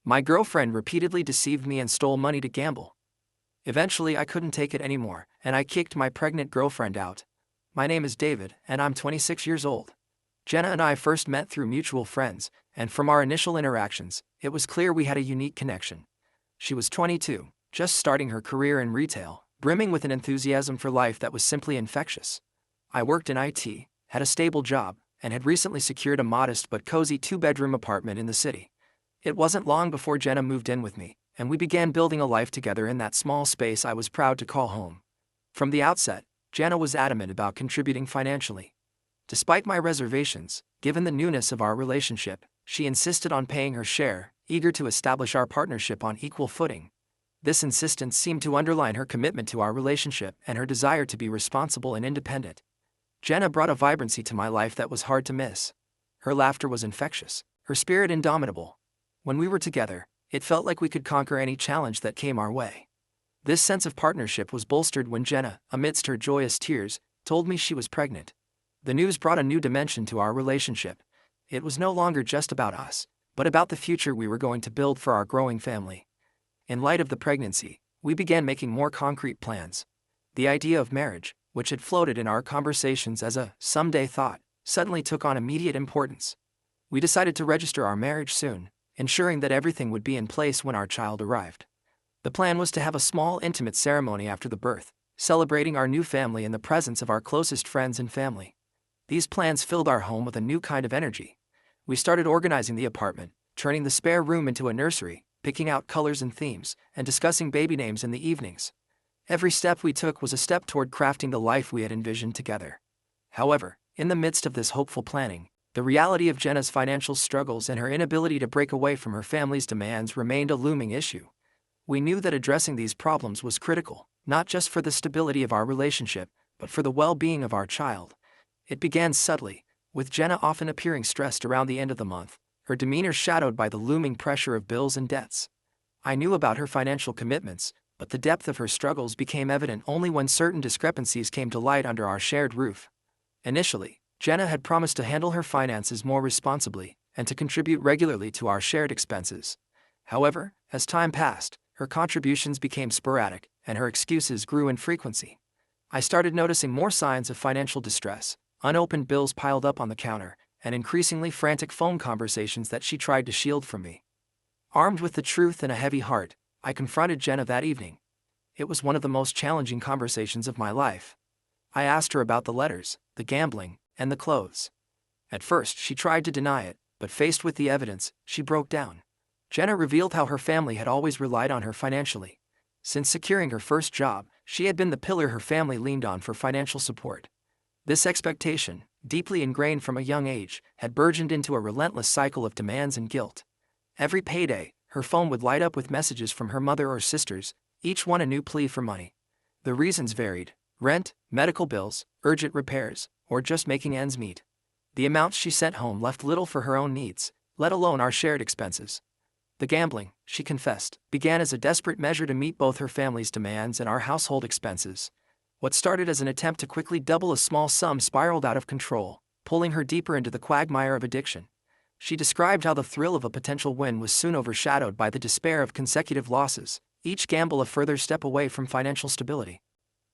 My girlfriend repeatedly deceived me and stole money to gamble. Eventually, I couldn't take it anymore, and I kicked my pregnant girlfriend out. My name is David, and I'm 26 years old. Jenna and I first met through mutual friends, and from our initial interactions, it was clear we had a unique connection. She was 22, just starting her career in retail, brimming with an enthusiasm for life that was simply infectious. I worked in IT, had a stable job, and had recently secured a modest but cozy two-bedroom apartment in the city. It wasn't long before Jenna moved in with me, and we began building a life together in that small space I was proud to call home. From the outset, Jenna was adamant about contributing financially. Despite my reservations, given the newness of our relationship, she insisted on paying her share, eager to establish our partnership on equal footing. This insistence seemed to underline her commitment to our relationship and her desire to be responsible and independent. Jenna brought a vibrancy to my life that was hard to miss. Her laughter was infectious, her spirit indomitable. When we were together, it felt like we could conquer any challenge that came our way. This sense of partnership was bolstered when Jenna, amidst her joyous tears, told me she was pregnant. The news brought a new dimension to our relationship. It was no longer just about us, but about the future we were going to build for our growing family. In light of the pregnancy, we began making more concrete plans. The idea of marriage, which had floated in our conversations as a someday thought, suddenly took on immediate importance. We decided to register our marriage soon, ensuring that everything would be in place when our child arrived. The plan was to have a small, intimate ceremony after the birth, celebrating our new family in the presence of our closest friends and family. These plans filled our home with a new kind of energy. We started organizing the apartment, turning the spare room into a nursery, picking out colors and themes, and discussing baby names in the evenings. Every step we took was a step toward crafting the life we had envisioned together. However, in the midst of this hopeful planning, the reality of Jenna's financial struggles and her inability to break away from her family's demands remained a looming issue. We knew that addressing these problems was critical, not just for the stability of our relationship, but for the well-being of our child. It began subtly, with Jenna often appearing stressed around the end of the month, her demeanor shadowed by the looming pressure of bills and debts. I knew about her financial commitments, but the depth of her struggles became evident only when certain discrepancies came to light under our shared roof. Initially, Jenna had promised to handle her finances more responsibly and to contribute regularly to our shared expenses. However, as time passed, her contributions became sporadic, and her excuses grew in frequency. I started noticing more signs of financial distress, unopened bills piled up on the counter, and increasingly frantic phone conversations that she tried to shield from me. Armed with the truth and a heavy heart, I confronted Jenna that evening. It was one of the most challenging conversations of my life. I asked her about the letters, the gambling, and the clothes. At first, she tried to deny it, but faced with the evidence, she broke down. Jenna revealed how her family had always relied on her financially. Since securing her first job, she had been the pillar her family leaned on for financial support. This expectation, deeply ingrained from a young age, had burgeoned into a relentless cycle of demands and guilt. Every payday, her phone would light up with messages from her mother or sisters, each one a new plea for money. The reasons varied: rent, medical bills, urgent repairs, or just making ends meet. The amounts she sent home left little for her own needs, let alone our shared expenses. The gambling, she confessed, began as a desperate measure to meet both her family's demands and our household expenses. What started as an attempt to quickly double a small sum spiraled out of control, pulling her deeper into the quagmire of addiction. She described how the thrill of a potential win was soon overshadowed by the despair of consecutive losses, each gamble a further step away from financial stability.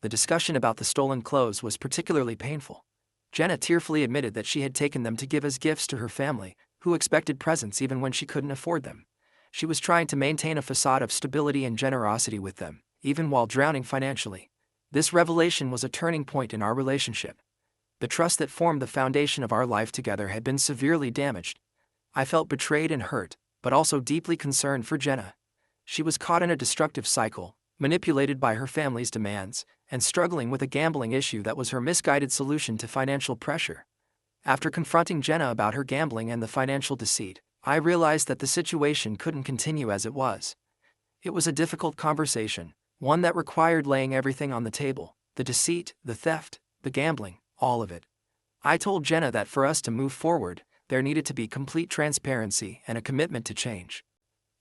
The discussion about the stolen clothes was particularly painful. Jenna tearfully admitted that she had taken them to give as gifts to her family, who expected presents even when she couldn't afford them. She was trying to maintain a facade of stability and generosity with them, even while drowning financially. This revelation was a turning point in our relationship. The trust that formed the foundation of our life together had been severely damaged. I felt betrayed and hurt, but also deeply concerned for Jenna. She was caught in a destructive cycle, manipulated by her family's demands, and struggling with a gambling issue that was her misguided solution to financial pressure. After confronting Jenna about her gambling and the financial deceit, I realized that the situation couldn't continue as it was. It was a difficult conversation, one that required laying everything on the table: the deceit, the theft, the gambling, all of it. I told Jenna that for us to move forward, there needed to be complete transparency and a commitment to change.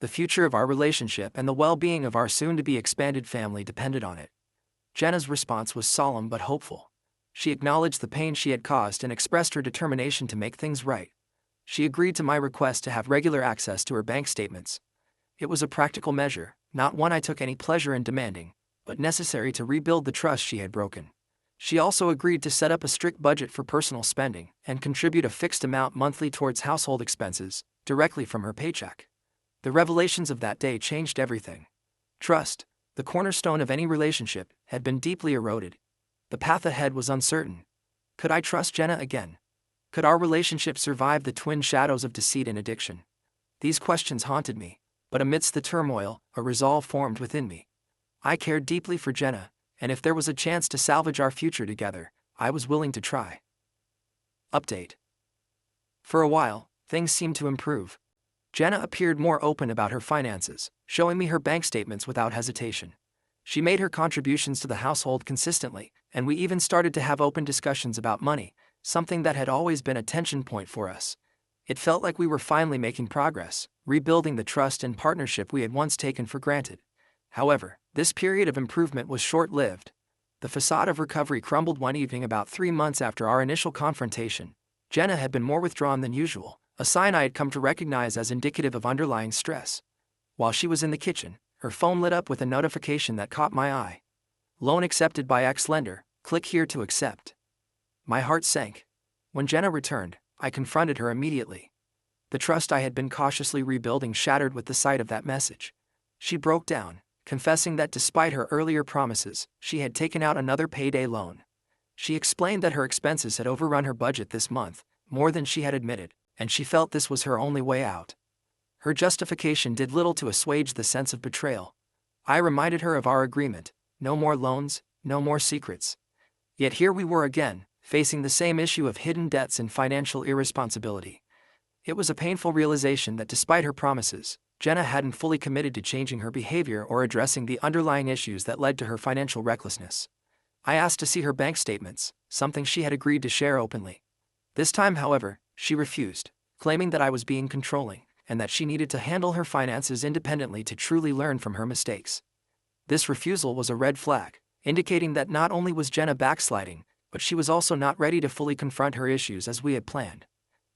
The future of our relationship and the well-being of our soon-to-be expanded family depended on it. Jenna's response was solemn but hopeful. She acknowledged the pain she had caused and expressed her determination to make things right. She agreed to my request to have regular access to her bank statements. It was a practical measure, not one I took any pleasure in demanding, but necessary to rebuild the trust she had broken. She also agreed to set up a strict budget for personal spending and contribute a fixed amount monthly towards household expenses, directly from her paycheck. The revelations of that day changed everything. Trust, the cornerstone of any relationship, had been deeply eroded. The path ahead was uncertain. Could I trust Jenna again? Could our relationship survive the twin shadows of deceit and addiction? These questions haunted me, but amidst the turmoil, a resolve formed within me. I cared deeply for Jenna, and if there was a chance to salvage our future together, I was willing to try. Update. For a while, things seemed to improve. Jenna appeared more open about her finances, showing me her bank statements without hesitation. She made her contributions to the household consistently, and we even started to have open discussions about money, something that had always been a tension point for us. It felt like we were finally making progress, rebuilding the trust and partnership we had once taken for granted. However, this period of improvement was short-lived. The facade of recovery crumbled one evening about 3 months after our initial confrontation. Jenna had been more withdrawn than usual, a sign I had come to recognize as indicative of underlying stress. While she was in the kitchen, her phone lit up with a notification that caught my eye. Loan accepted by ex-lender, click here to accept. My heart sank. When Jenna returned, I confronted her immediately. The trust I had been cautiously rebuilding shattered with the sight of that message. She broke down, confessing that despite her earlier promises, she had taken out another payday loan. She explained that her expenses had overrun her budget this month, more than she had admitted, and she felt this was her only way out. Her justification did little to assuage the sense of betrayal. I reminded her of our agreement: no more loans, no more secrets. Yet here we were again, facing the same issue of hidden debts and financial irresponsibility. It was a painful realization that despite her promises, Jenna hadn't fully committed to changing her behavior or addressing the underlying issues that led to her financial recklessness. I asked to see her bank statements, something she had agreed to share openly. This time, however, she refused, claiming that I was being controlling, and that she needed to handle her finances independently to truly learn from her mistakes. This refusal was a red flag, indicating that not only was Jenna backsliding, but she was also not ready to fully confront her issues as we had planned.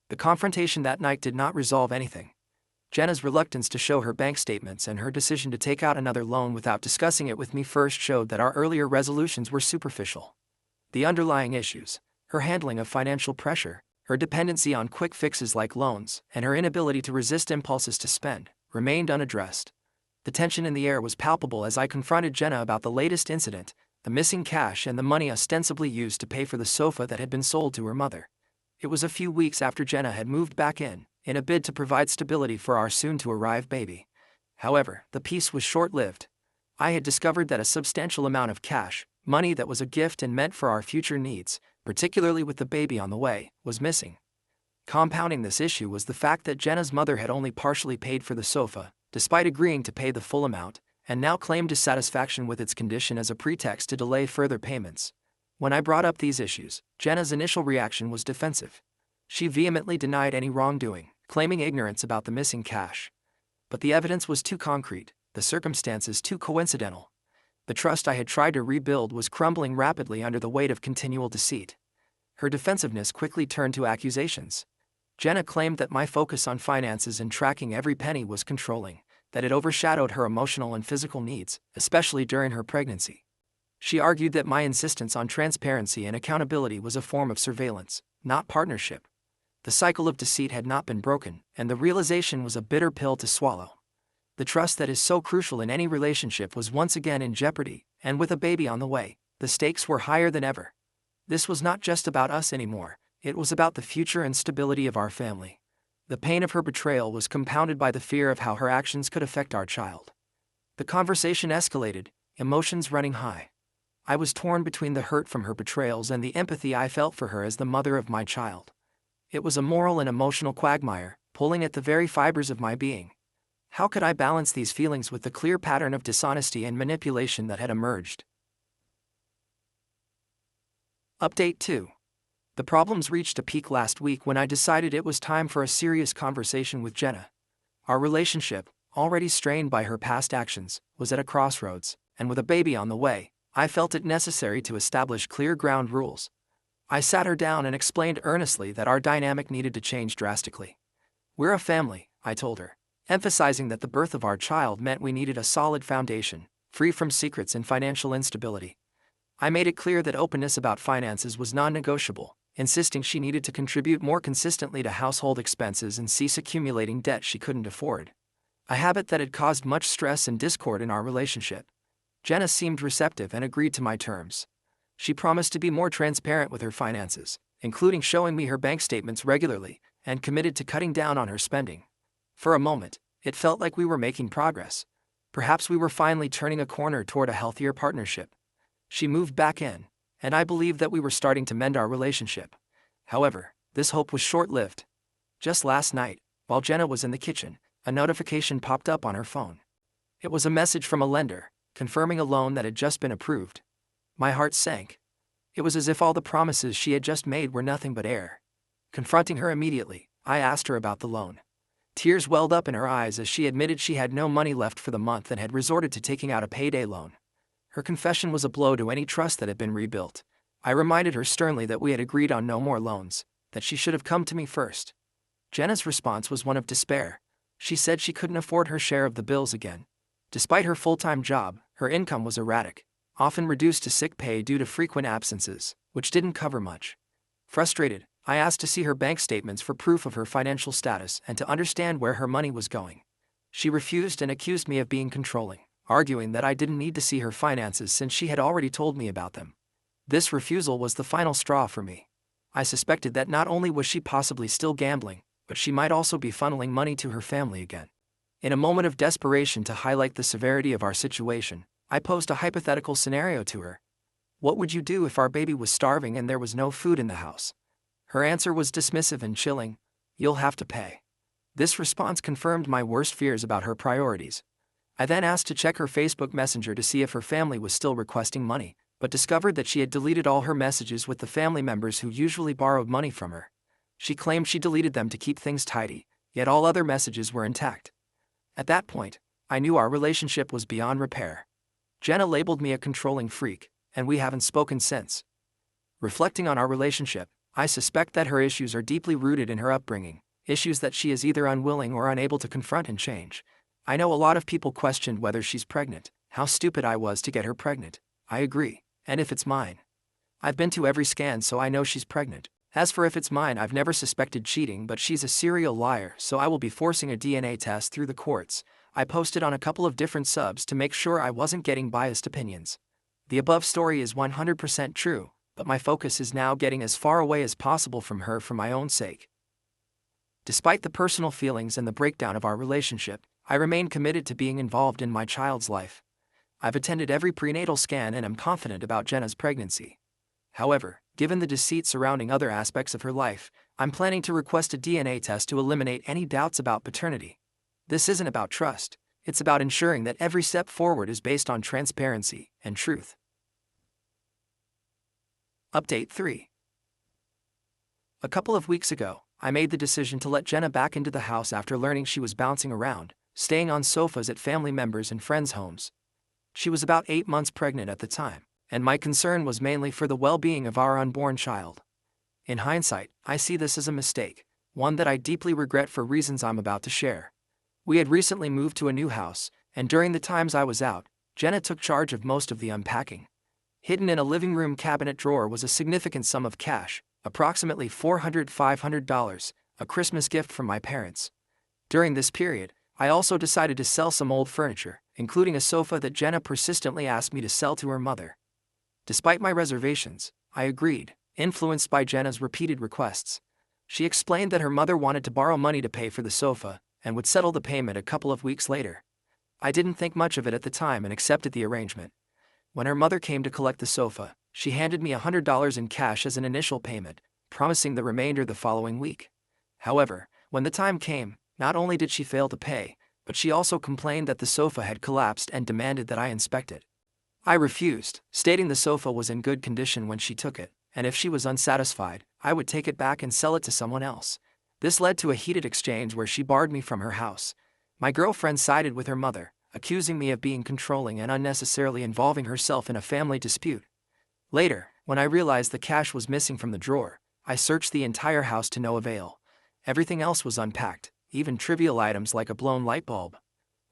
The confrontation that night did not resolve anything. Jenna's reluctance to show her bank statements and her decision to take out another loan without discussing it with me first showed that our earlier resolutions were superficial. The underlying issues, her handling of financial pressure, her dependency on quick fixes like loans, and her inability to resist impulses to spend, remained unaddressed. The tension in the air was palpable as I confronted Jenna about the latest incident, the missing cash and the money ostensibly used to pay for the sofa that had been sold to her mother. It was a few weeks after Jenna had moved back in a bid to provide stability for our soon-to-arrive baby. However, the peace was short-lived. I had discovered that a substantial amount of cash, money that was a gift and meant for our future needs, particularly with the baby on the way, was missing. Compounding this issue was the fact that Jenna's mother had only partially paid for the sofa, despite agreeing to pay the full amount, and now claimed dissatisfaction with its condition as a pretext to delay further payments. When I brought up these issues, Jenna's initial reaction was defensive. She vehemently denied any wrongdoing, claiming ignorance about the missing cash. But the evidence was too concrete, the circumstances too coincidental. The trust I had tried to rebuild was crumbling rapidly under the weight of continual deceit. Her defensiveness quickly turned to accusations. Jenna claimed that my focus on finances and tracking every penny was controlling, that it overshadowed her emotional and physical needs, especially during her pregnancy. She argued that my insistence on transparency and accountability was a form of surveillance, not partnership. The cycle of deceit had not been broken, and the realization was a bitter pill to swallow. The trust that is so crucial in any relationship was once again in jeopardy, and with a baby on the way, the stakes were higher than ever. This was not just about us anymore, it was about the future and stability of our family. The pain of her betrayal was compounded by the fear of how her actions could affect our child. The conversation escalated, emotions running high. I was torn between the hurt from her betrayals and the empathy I felt for her as the mother of my child. It was a moral and emotional quagmire, pulling at the very fibers of my being. How could I balance these feelings with the clear pattern of dishonesty and manipulation that had emerged? Update 2. The problems reached a peak last week when I decided it was time for a serious conversation with Jenna. Our relationship, already strained by her past actions, was at a crossroads, and with a baby on the way, I felt it necessary to establish clear ground rules. I sat her down and explained earnestly that our dynamic needed to change drastically. We're a family, I told her, emphasizing that the birth of our child meant we needed a solid foundation, free from secrets and financial instability. I made it clear that openness about finances was non-negotiable, insisting she needed to contribute more consistently to household expenses and cease accumulating debt she couldn't afford, a habit that had caused much stress and discord in our relationship. Jenna seemed receptive and agreed to my terms. She promised to be more transparent with her finances, including showing me her bank statements regularly, and committed to cutting down on her spending. For a moment, it felt like we were making progress. Perhaps we were finally turning a corner toward a healthier partnership. She moved back in, and I believed that we were starting to mend our relationship. However, this hope was short-lived. Just last night, while Jenna was in the kitchen, a notification popped up on her phone. It was a message from a lender, confirming a loan that had just been approved. My heart sank. It was as if all the promises she had just made were nothing but air. Confronting her immediately, I asked her about the loan. Tears welled up in her eyes as she admitted she had no money left for the month and had resorted to taking out a payday loan. Her confession was a blow to any trust that had been rebuilt. I reminded her sternly that we had agreed on no more loans, that she should have come to me first. Jenna's response was one of despair. She said she couldn't afford her share of the bills again. Despite her full-time job, her income was erratic, often reduced to sick pay due to frequent absences, which didn't cover much. Frustrated, I asked to see her bank statements for proof of her financial status and to understand where her money was going. She refused and accused me of being controlling, arguing that I didn't need to see her finances since she had already told me about them. This refusal was the final straw for me. I suspected that not only was she possibly still gambling, but she might also be funneling money to her family again. In a moment of desperation to highlight the severity of our situation, I posed a hypothetical scenario to her. What would you do if our baby was starving and there was no food in the house? Her answer was dismissive and chilling. You'll have to pay. This response confirmed my worst fears about her priorities. I then asked to check her Facebook Messenger to see if her family was still requesting money, but discovered that she had deleted all her messages with the family members who usually borrowed money from her. She claimed she deleted them to keep things tidy, yet all other messages were intact. At that point, I knew our relationship was beyond repair. Jenna labeled me a controlling freak, and we haven't spoken since. Reflecting on our relationship, I suspect that her issues are deeply rooted in her upbringing, issues that she is either unwilling or unable to confront and change. I know a lot of people questioned whether she's pregnant, how stupid I was to get her pregnant. I agree, and if it's mine. I've been to every scan so I know she's pregnant. As for if it's mine, I've never suspected cheating, but she's a serial liar, so I will be forcing a DNA test through the courts. I posted on a couple of different subs to make sure I wasn't getting biased opinions. The above story is 100% true, but my focus is now getting as far away as possible from her for my own sake. Despite the personal feelings and the breakdown of our relationship, I remain committed to being involved in my child's life. I've attended every prenatal scan and am confident about Jenna's pregnancy. However, given the deceit surrounding other aspects of her life, I'm planning to request a DNA test to eliminate any doubts about paternity. This isn't about trust, it's about ensuring that every step forward is based on transparency and truth. Update 3. A couple of weeks ago, I made the decision to let Jenna back into the house after learning she was bouncing around, staying on sofas at family members' and friends' homes. She was about 8 months pregnant at the time, and my concern was mainly for the well-being of our unborn child. In hindsight, I see this as a mistake, one that I deeply regret for reasons I'm about to share. We had recently moved to a new house, and during the times I was out, Jenna took charge of most of the unpacking. Hidden in a living room cabinet drawer was a significant sum of cash, approximately $400–500, a Christmas gift from my parents. During this period, I also decided to sell some old furniture, including a sofa that Jenna persistently asked me to sell to her mother. Despite my reservations, I agreed, influenced by Jenna's repeated requests. She explained that her mother wanted to borrow money to pay for the sofa, and would settle the payment a couple of weeks later. I didn't think much of it at the time and accepted the arrangement. When her mother came to collect the sofa, she handed me $100 in cash as an initial payment, promising the remainder the following week. However, when the time came, not only did she fail to pay, but she also complained that the sofa had collapsed and demanded that I inspect it. I refused, stating the sofa was in good condition when she took it, and if she was unsatisfied, I would take it back and sell it to someone else. This led to a heated exchange where she barred me from her house. My girlfriend sided with her mother, accusing me of being controlling and unnecessarily involving herself in a family dispute. Later, when I realized the cash was missing from the drawer, I searched the entire house to no avail. Everything else was unpacked, even trivial items like a blown light bulb.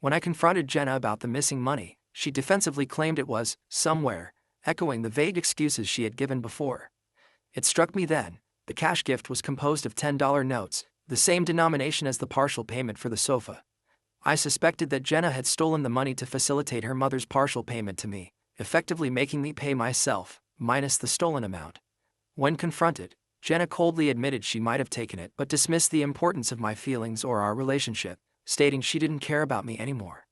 When I confronted Jenna about the missing money, she defensively claimed it was somewhere, echoing the vague excuses she had given before. It struck me then, the cash gift was composed of $10 notes, the same denomination as the partial payment for the sofa. I suspected that Jenna had stolen the money to facilitate her mother's partial payment to me, effectively making me pay myself, minus the stolen amount. When confronted, Jenna coldly admitted she might have taken it but dismissed the importance of my feelings or our relationship, stating she didn't care about me anymore.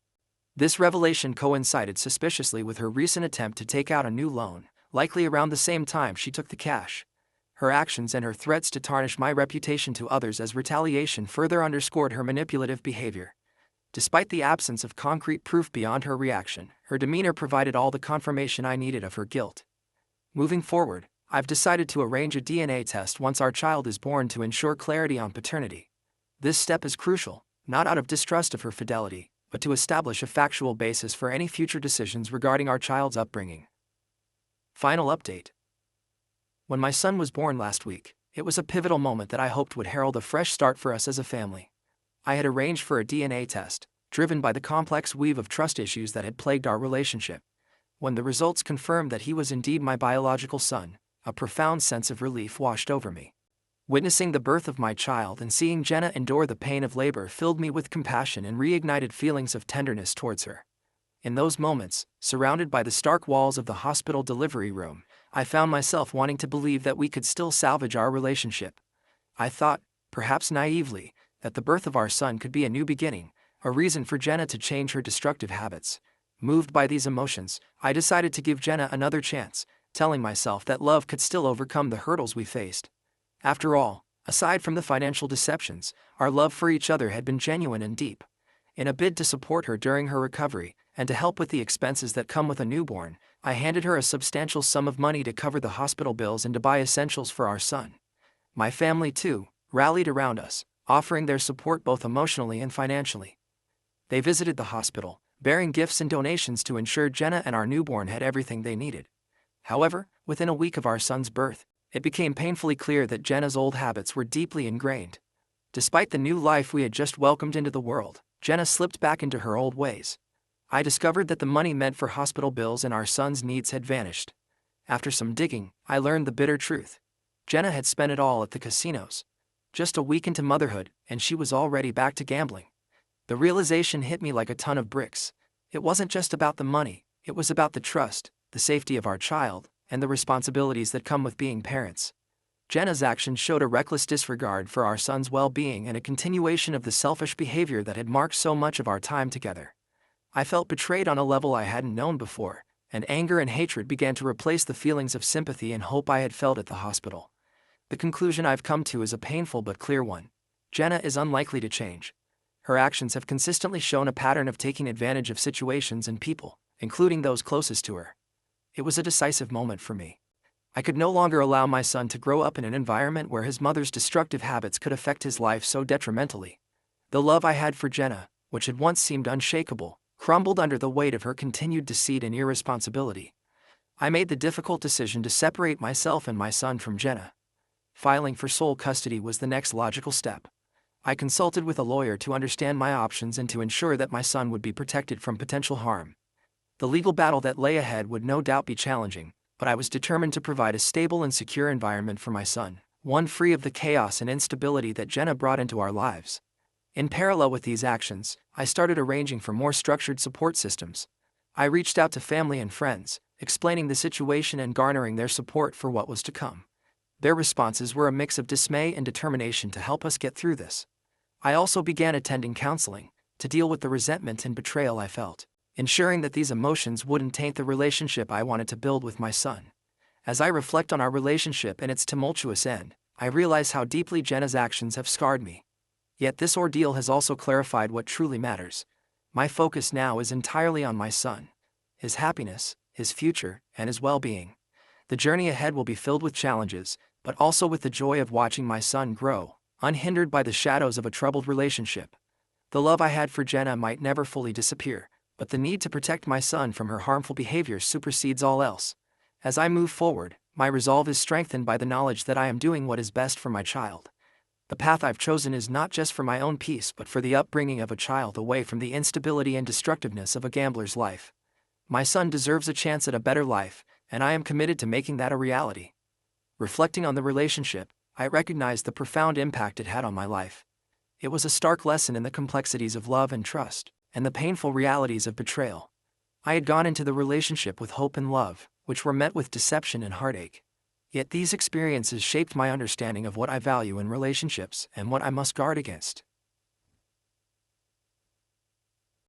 This revelation coincided suspiciously with her recent attempt to take out a new loan, likely around the same time she took the cash. Her actions and her threats to tarnish my reputation to others as retaliation further underscored her manipulative behavior. Despite the absence of concrete proof beyond her reaction, her demeanor provided all the confirmation I needed of her guilt. Moving forward, I've decided to arrange a DNA test once our child is born to ensure clarity on paternity. This step is crucial, not out of distrust of her fidelity, but to establish a factual basis for any future decisions regarding our child's upbringing. Final update. When my son was born last week, it was a pivotal moment that I hoped would herald a fresh start for us as a family. I had arranged for a DNA test, driven by the complex weave of trust issues that had plagued our relationship. When the results confirmed that he was indeed my biological son, a profound sense of relief washed over me. Witnessing the birth of my child and seeing Jenna endure the pain of labor filled me with compassion and reignited feelings of tenderness towards her. In those moments, surrounded by the stark walls of the hospital delivery room, I found myself wanting to believe that we could still salvage our relationship. I thought, perhaps naively, that the birth of our son could be a new beginning, a reason for Jenna to change her destructive habits. Moved by these emotions, I decided to give Jenna another chance, telling myself that love could still overcome the hurdles we faced. After all, aside from the financial deceptions, our love for each other had been genuine and deep. In a bid to support her during her recovery, and to help with the expenses that come with a newborn, I handed her a substantial sum of money to cover the hospital bills and to buy essentials for our son. My family, too, rallied around us, offering their support both emotionally and financially. They visited the hospital, bearing gifts and donations to ensure Jenna and our newborn had everything they needed. However, within a week of our son's birth, it became painfully clear that Jenna's old habits were deeply ingrained. Despite the new life we had just welcomed into the world, Jenna slipped back into her old ways. I discovered that the money meant for hospital bills and our son's needs had vanished. After some digging, I learned the bitter truth. Jenna had spent it all at the casinos. Just a week into motherhood, and she was already back to gambling. The realization hit me like a ton of bricks. It wasn't just about the money, it was about the trust, the safety of our child, and the responsibilities that come with being parents. Jenna's actions showed a reckless disregard for our son's well-being and a continuation of the selfish behavior that had marked so much of our time together. I felt betrayed on a level I hadn't known before, and anger and hatred began to replace the feelings of sympathy and hope I had felt at the hospital. The conclusion I've come to is a painful but clear one. Jenna is unlikely to change. Her actions have consistently shown a pattern of taking advantage of situations and people, including those closest to her. It was a decisive moment for me. I could no longer allow my son to grow up in an environment where his mother's destructive habits could affect his life so detrimentally. The love I had for Jenna, which had once seemed unshakable, crumbled under the weight of her continued deceit and irresponsibility. I made the difficult decision to separate myself and my son from Jenna. Filing for sole custody was the next logical step. I consulted with a lawyer to understand my options and to ensure that my son would be protected from potential harm. The legal battle that lay ahead would no doubt be challenging, but I was determined to provide a stable and secure environment for my son, one free of the chaos and instability that Jenna brought into our lives. In parallel with these actions, I started arranging for more structured support systems. I reached out to family and friends, explaining the situation and garnering their support for what was to come. Their responses were a mix of dismay and determination to help us get through this. I also began attending counseling, to deal with the resentment and betrayal I felt, ensuring that these emotions wouldn't taint the relationship I wanted to build with my son. As I reflect on our relationship and its tumultuous end, I realize how deeply Jenna's actions have scarred me. Yet this ordeal has also clarified what truly matters. My focus now is entirely on my son, his happiness, his future, and his well-being. The journey ahead will be filled with challenges, but also with the joy of watching my son grow, unhindered by the shadows of a troubled relationship. The love I had for Jenna might never fully disappear, but the need to protect my son from her harmful behavior supersedes all else. As I move forward, my resolve is strengthened by the knowledge that I am doing what is best for my child. The path I've chosen is not just for my own peace but for the upbringing of a child away from the instability and destructiveness of a gambler's life. My son deserves a chance at a better life, and I am committed to making that a reality. Reflecting on the relationship, I recognized the profound impact it had on my life. It was a stark lesson in the complexities of love and trust, and the painful realities of betrayal. I had gone into the relationship with hope and love, which were met with deception and heartache. Yet these experiences shaped my understanding of what I value in relationships and what I must guard against.